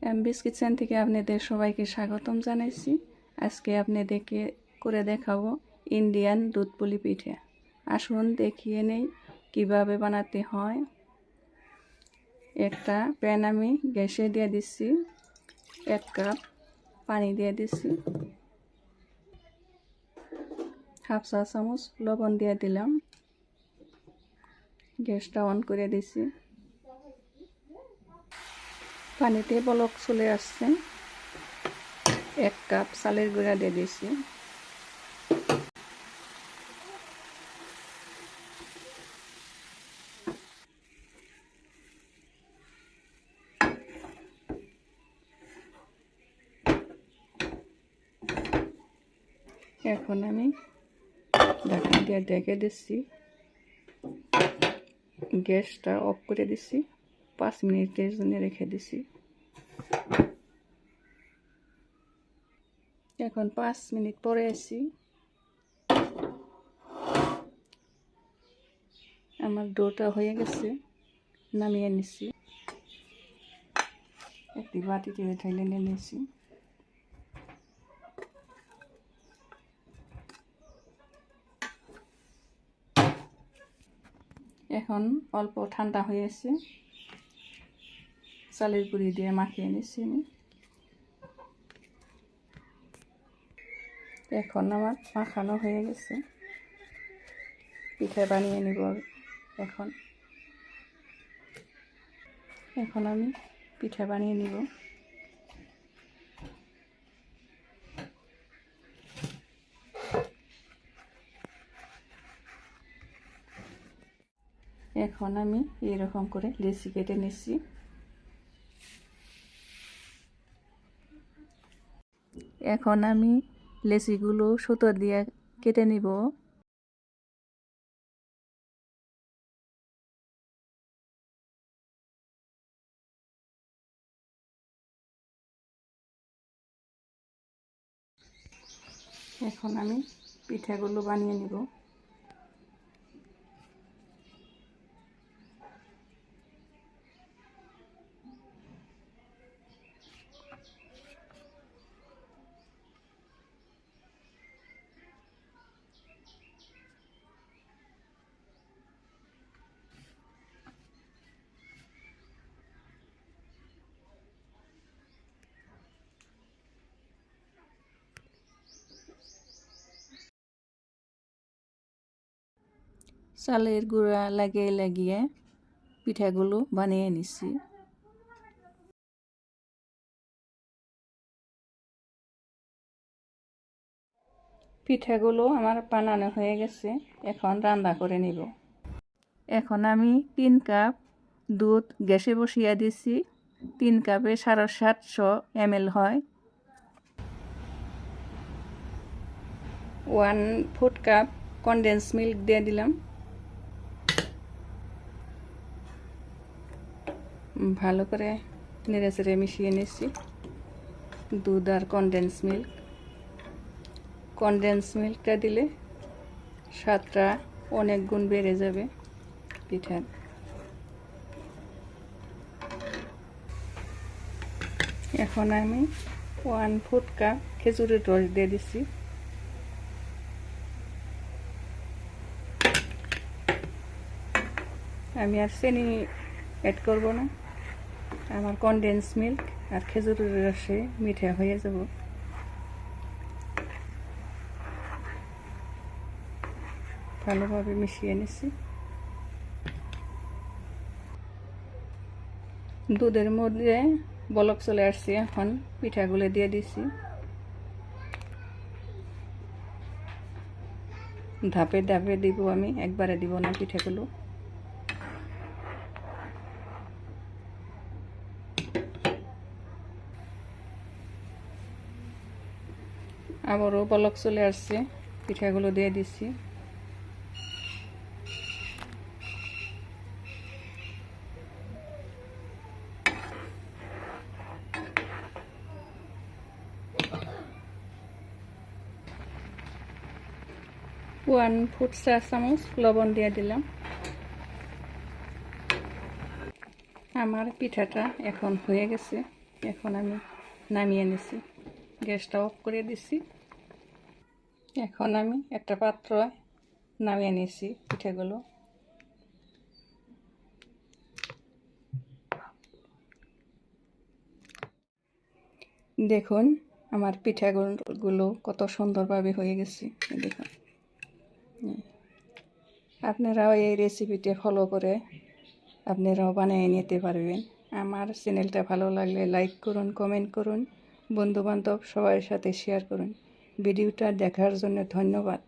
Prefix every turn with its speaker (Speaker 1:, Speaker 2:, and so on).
Speaker 1: এমবিস kitchen থেকে আপনাদের সবাইকে স্বাগতম জানাইছি। আজকে আপনাদেরকে করে দেখাবো ইন্ডিয়ান দুধ পুলি পিঠে। আসুন দেখিয়ে নেই কিভাবে বানাতে হয়। একটা প্যান আমি গ্যাসে দিয়ে দিচ্ছি, 1 কাপ পানি দিয়ে দিচ্ছি, হাফ চা চামচ লবণ দিয়ে দিলাম, গ্যাসটা অন করে দিছি। পানিতে বলক চলে আসছে, 1 কাপ চালের গুঁড়া দিয়ে দিছি। এখন আমি ঢাকনা দিয়ে ঢেকে দিচ্ছি, গ্যাসটা অফ করে দিচ্ছি, 5 মিনিটের জন্য রেখে দিচ্ছি। এখন 5 মিনিট পরে আসি, আমার ডোটা হয়ে গেছে, নামিয়ে নিচ্ছি, একটি বাটিতে ঢেলে নিয়ে নিয়েছি। এখন অল্প ঠান্ডা হয়েছে, চালের গুঁড়ি দিয়ে মাখিয়ে নিচ্ছি আমি। এখন আমার মাখানো হয়ে গেছে, পিঠা বানিয়ে নিব। এখন আমি পিঠা বানিয়ে নিব। এখন আমি এরকম করে লেচি কেটে নিচ্ছি। এখন আমি লেচিগুলো সুতো দিয়ে কেটে নিব। এখন আমি পিঠাগুলো বানিয়ে নিব। চালের গুঁড়া লাগিয়ে লাগিয়ে পিঠাগুলো বানিয়ে নিচ্ছি। পিঠাগুলো আমার বানানো হয়ে গেছে, এখন রান্না করে নিব। এখন আমি 3 কাপ দুধ গ্যাসে বসিয়ে দিছি, 3 কাপে 750 ml হয়। 1/4 কাপ কনডেন্স মিল্ক দিয়ে দিলাম, ভালো করে নেড়ে চেড়ে মিশিয়ে নিচ্ছি দুধ আর কনডেন্স মিল্কটা দিলে স্বাদটা অনেক গুণ বেড়ে যাবে পিঠার। এখন আমি 1/4 কাপ খেজুরের রস দিয়ে দিচ্ছি। আমি আর চিনি অ্যাড করব না, আমার কনডেন্স মিল্ক আর খেজুরের রসে মিঠা হয়ে যাব। ভালোভাবে মিশিয়ে নিচ্ছি। দুধের মধ্যে বলক চলে আসছে, এখন পিঠাগুলো দিয়ে দিচ্ছি। ধাপে ধাপে দিব আমি, একবারে দিব না পিঠাগুলো। আবারও বলক চলে আসছে, পিঠাগুলো দিয়ে দিচ্ছি। ওয়ান ফুট চা চামচ লবণ দিয়ে দিলাম। আমার পিঠাটা এখন হয়ে গেছে, এখন আমি নামিয়ে নিছি, গ্যাসটা অফ করে দিছি। এখন আমি একটা পাত্র নামিয়ে নিছি পিঠেগুলো। দেখুন আমার পিঠাগুলো কত সুন্দরভাবে হয়ে গেছে। দেখুন, আপনারাও এই রেসিপিটি ফলো করে আপনারাও বানিয়ে নিতে পারবেন। আমার চ্যানেলটা ভালো লাগলে লাইক করুন, কমেন্ট করুন, বন্ধুবান্ধব সবার সাথে শেয়ার করুন। ভিডিওটা দেখার জন্য ধন্যবাদ।